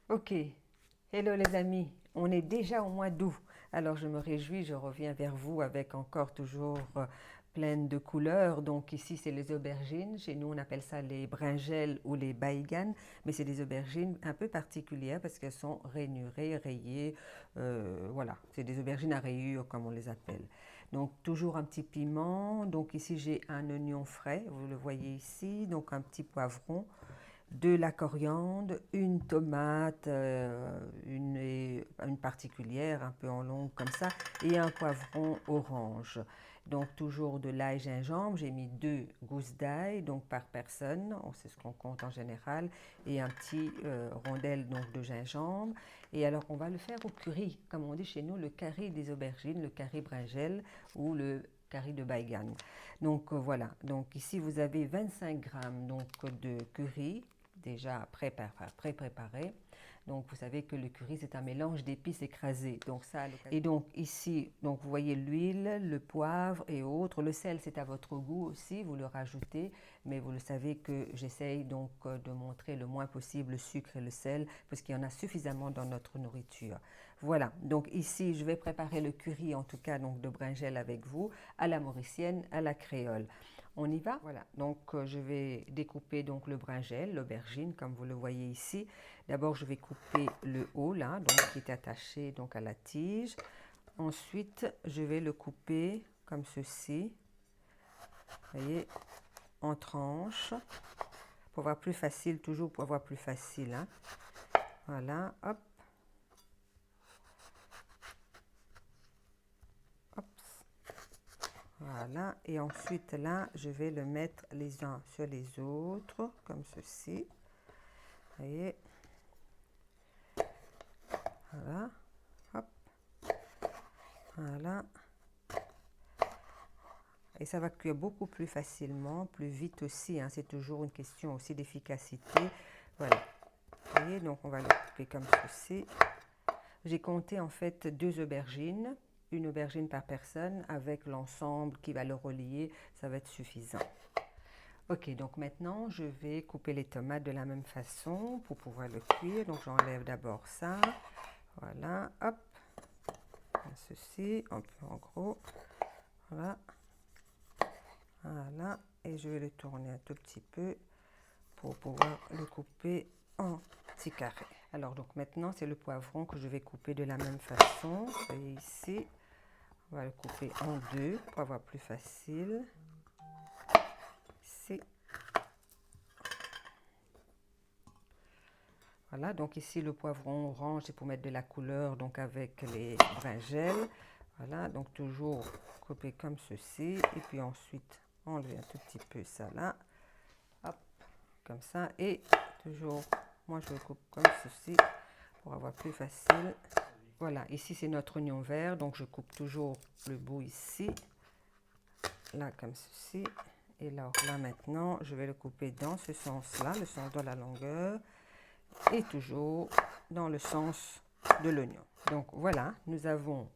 Ok, hello les amis, on est déjà au mois d'août, alors je me réjouis, je reviens vers vous avec encore toujours plein de couleurs. Donc ici c'est les aubergines, chez nous on appelle ça les brinjelles ou les baïganes, mais c'est des aubergines un peu particulières parce qu'elles sont rainurées, rayées, voilà, c'est des aubergines à rayures comme on les appelle. Donc toujours un petit piment, donc ici j'ai un oignon frais, vous le voyez ici, donc un petit poivron, de la coriandre, une tomate, une particulière, un peu en longue comme ça, et un poivron orange. Donc toujours de l'ail gingembre, j'ai mis 2 gousses d'ail, donc par personne, c'est ce qu'on compte en général, et un petit rondelle donc de gingembre. Et alors on va le faire au curry, comme on dit chez nous, le curry des aubergines, le curry brinjel ou le curry de baïgan. Donc voilà, donc ici vous avez 25 grammes donc, de curry déjà pré-préparé. Donc vous savez que le curry c'est un mélange d'épices écrasées. Donc ça, et donc ici, donc vous voyez l'huile, le poivre et autres. Le sel c'est à votre goût aussi, vous le rajoutez, mais vous le savez que j'essaye donc de montrer le moins possible le sucre et le sel parce qu'il y en a suffisamment dans notre nourriture. Voilà, donc ici je vais préparer le curry en tout cas donc de brinjelle avec vous, à la mauricienne, à la créole. On y va? Voilà, donc je vais découper donc le brinjel, l'aubergine, comme vous le voyez ici. D'abord, je vais couper le haut, là, donc qui est attaché donc à la tige. Ensuite, je vais le couper comme ceci, vous voyez, en tranches, pour avoir plus facile, toujours pour avoir plus facile, hein. Voilà, hop, hop, voilà. Et ensuite, là, je vais le mettre les uns sur les autres, comme ceci, vous voyez. Voilà, hop, voilà. Et ça va cuire beaucoup plus facilement, plus vite aussi, hein. C'est toujours une question aussi d'efficacité. Voilà, vous voyez, donc on va le couper comme ceci. J'ai compté en fait 2 aubergines, une aubergine par personne, avec l'ensemble qui va le relier, ça va être suffisant. Ok, donc maintenant je vais couper les tomates de la même façon pour pouvoir le cuire. Donc j'enlève d'abord ça, voilà, hop, comme ceci, un peu en gros, voilà. Voilà, et je vais le tourner un tout petit peu pour pouvoir le couper en petits carrés. Alors donc maintenant c'est le poivron que je vais couper de la même façon. Vous voyez ici, on va le couper en deux pour avoir plus facile. Ici. Voilà, donc ici le poivron orange c'est pour mettre de la couleur donc avec les brinjelles. Voilà, donc toujours couper comme ceci et puis ensuite enlever un tout petit peu ça là. Hop, comme ça, et toujours moi je le coupe comme ceci pour avoir plus facile. Voilà, ici c'est notre oignon vert, donc je coupe toujours le bout ici, là comme ceci, et là maintenant je vais le couper dans ce sens là, le sens de la longueur, et toujours dans le sens de l'oignon. Donc voilà, nous avons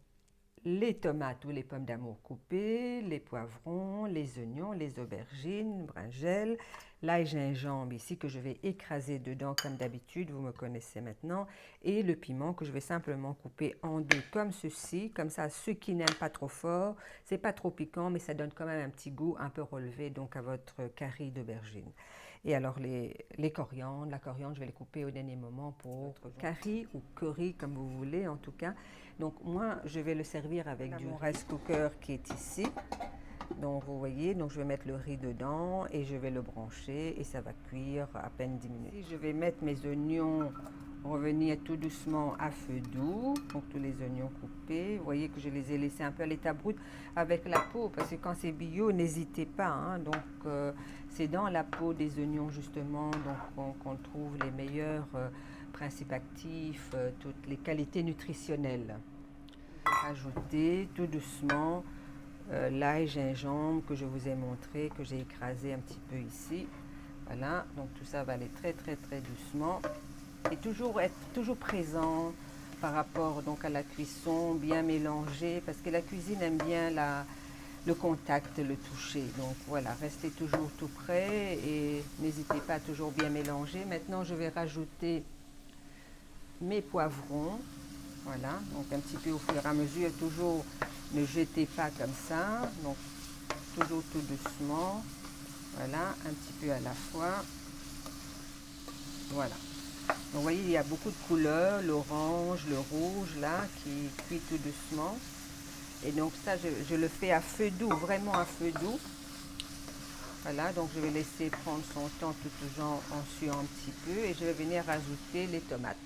les tomates ou les pommes d'amour coupées, les poivrons, les oignons, les aubergines, brinjelles, l'ail gingembre ici que je vais écraser dedans comme d'habitude, vous me connaissez maintenant, et le piment que je vais simplement couper en deux comme ceci, comme ça ceux qui n'aiment pas trop fort, c'est pas trop piquant mais ça donne quand même un petit goût un peu relevé donc à votre curry d'aubergine. Et alors les coriandres, la coriandre je vais les couper au dernier moment pour curry ou curry comme vous voulez en tout cas. Donc moi je vais le servir avec du rice cooker qui est ici. Donc vous voyez, donc je vais mettre le riz dedans et je vais le brancher et ça va cuire à peine 10 minutes. Ici, je vais mettre mes oignons, revenir tout doucement à feu doux, donc tous les oignons coupés. Vous voyez que je les ai laissés un peu à l'état brut avec la peau parce que quand c'est bio, n'hésitez pas, hein. Donc c'est dans la peau des oignons justement qu'on trouve les meilleurs principes actifs, toutes les qualités nutritionnelles. Ajouter tout doucement l'ail gingembre que je vous ai montré, que j'ai écrasé un petit peu ici. Voilà, donc tout ça va aller très doucement et toujours être toujours présent par rapport donc à la cuisson, bien mélangé parce que la cuisine aime bien le contact, le toucher. Donc voilà, restez toujours tout près et n'hésitez pas à toujours bien mélanger. Maintenant, je vais rajouter mes poivrons. Voilà, donc un petit peu au fur et à mesure, toujours ne jetez pas comme ça, donc toujours tout doucement. Voilà, un petit peu à la fois. Voilà. Donc vous voyez, il y a beaucoup de couleurs, l'orange, le rouge là, qui cuit tout doucement. Et donc ça, je le fais à feu doux, vraiment à feu doux. Voilà, donc je vais laisser prendre son temps tout en suant un petit peu et je vais venir rajouter les tomates.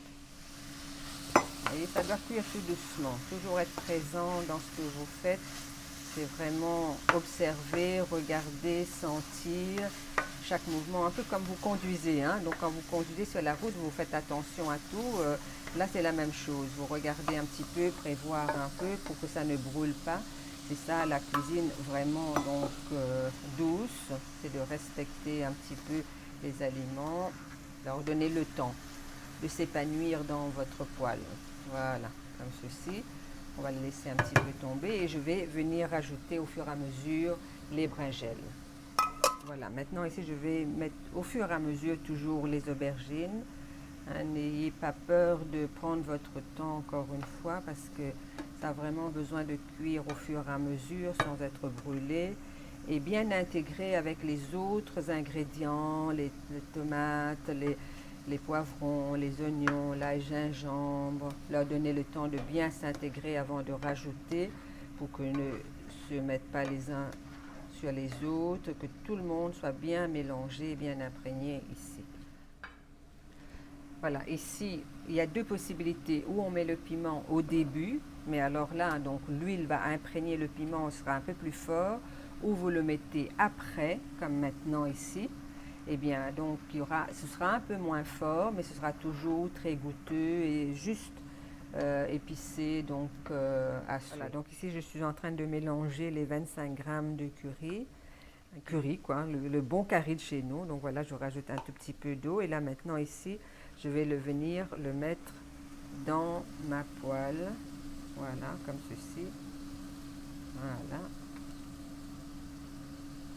Et ça doit cuire tout doucement, toujours être présent dans ce que vous faites. C'est vraiment observer, regarder, sentir chaque mouvement, un peu comme vous conduisez. Hein. Donc quand vous conduisez sur la route, vous faites attention à tout. Là, c'est la même chose. Vous regardez un petit peu, prévoir un peu pour que ça ne brûle pas. C'est ça la cuisine vraiment donc douce, c'est de respecter un petit peu les aliments, leur donner le temps de s'épanouir dans votre poêle. Voilà, comme ceci. On va le laisser un petit peu tomber et je vais venir rajouter au fur et à mesure les brinjelles. Voilà, maintenant ici je vais mettre au fur et à mesure toujours les aubergines. Hein, n'ayez pas peur de prendre votre temps encore une fois parce que ça a vraiment besoin de cuire au fur et à mesure sans être brûlé et bien intégré avec les autres ingrédients, les tomates, les poivrons, les oignons, l'ail, gingembre, leur donner le temps de bien s'intégrer avant de rajouter pour que ne se mettent pas les uns sur les autres, que tout le monde soit bien mélangé, bien imprégné ici. Voilà, ici, il y a deux possibilités. Où on met le piment au début, mais alors là, donc l'huile va imprégner le piment, on sera un peu plus fort. Ou vous le mettez après, comme maintenant ici. Eh bien, donc ce sera un peu moins fort, mais ce sera toujours très goûteux et juste épicé, donc à souhait. Voilà, donc ici, je suis en train de mélanger les 25 grammes de curry. Un curry, quoi, le bon curry de chez nous. Donc voilà, je rajoute un tout petit peu d'eau. Et là, maintenant, ici, je vais venir le mettre dans ma poêle. Voilà, comme ceci. Voilà.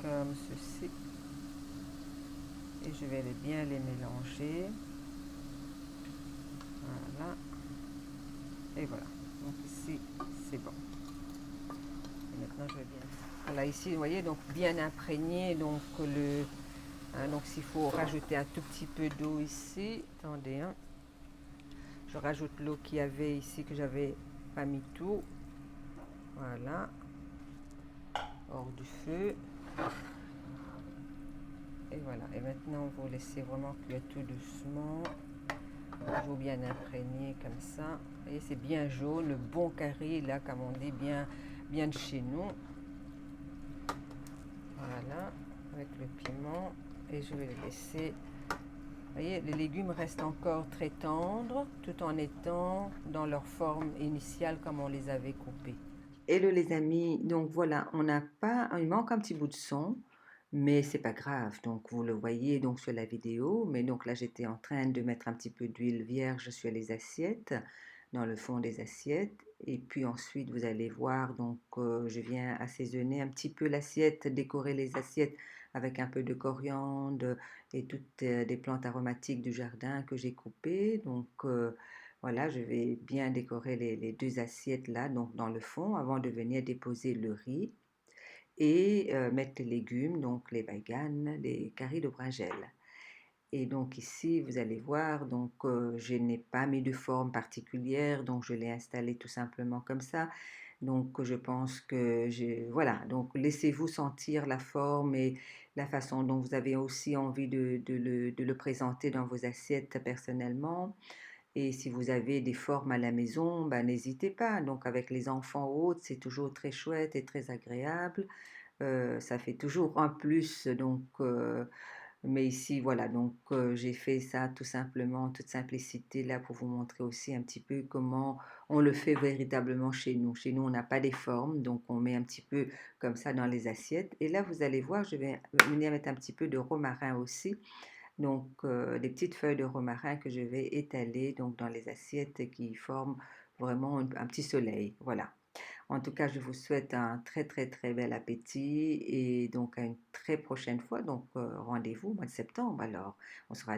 Comme ceci. Et je vais bien les mélanger. Voilà. Et voilà. Donc ici, c'est bon. Et maintenant, je vais bien... Voilà, ici, vous voyez, donc bien imprégné. Donc, donc s'il faut rajouter un tout petit peu d'eau ici. Attendez, hein. Je rajoute l'eau qu'il y avait ici, que j'avais pas mis tout. Voilà. Hors du feu. Et voilà. Et maintenant, vous laissez vraiment cuire tout doucement. Toujours bien imprégné comme ça. Vous voyez, c'est bien jaune, le bon curry, là, comme on dit, bien de chez nous. Voilà. Avec le piment. Et je vais le laisser... Vous voyez, les légumes restent encore très tendres, tout en étant dans leur forme initiale comme on les avait coupés. Hello les amis, donc voilà, on n'a pas, il manque un petit bout de son, mais c'est pas grave. Donc vous le voyez donc sur la vidéo, mais donc là j'étais en train de mettre un petit peu d'huile vierge sur les assiettes, dans le fond des assiettes, et puis ensuite vous allez voir donc je viens assaisonner un petit peu l'assiette, décorer les assiettes avec un peu de coriandre et toutes des plantes aromatiques du jardin que j'ai coupées. Donc voilà, je vais bien décorer les deux assiettes là, donc dans le fond, avant de venir déposer le riz et mettre les légumes, donc les baiganes, les caris de brinjelle. Et donc ici, vous allez voir, donc je n'ai pas mis de forme particulière, donc je l'ai installé tout simplement comme ça. Donc je pense que voilà, donc laissez-vous sentir la forme et la façon dont vous avez aussi envie de le présenter dans vos assiettes personnellement. Et si vous avez des formes à la maison, ben, n'hésitez pas. Donc avec les enfants ou autres, c'est toujours très chouette et très agréable. Ça fait toujours un plus. Donc, mais ici, voilà, donc j'ai fait ça tout simplement, en toute simplicité, là pour vous montrer aussi un petit peu comment on le fait véritablement chez nous. Chez nous, on n'a pas des formes, donc on met un petit peu comme ça dans les assiettes. Et là, vous allez voir, je vais venir mettre un petit peu de romarin aussi. Donc, des petites feuilles de romarin que je vais étaler donc, dans les assiettes qui forment vraiment un petit soleil. Voilà. En tout cas, je vous souhaite un très très très bel appétit et donc à une très prochaine fois. Donc, rendez-vous au mois de septembre alors. On sera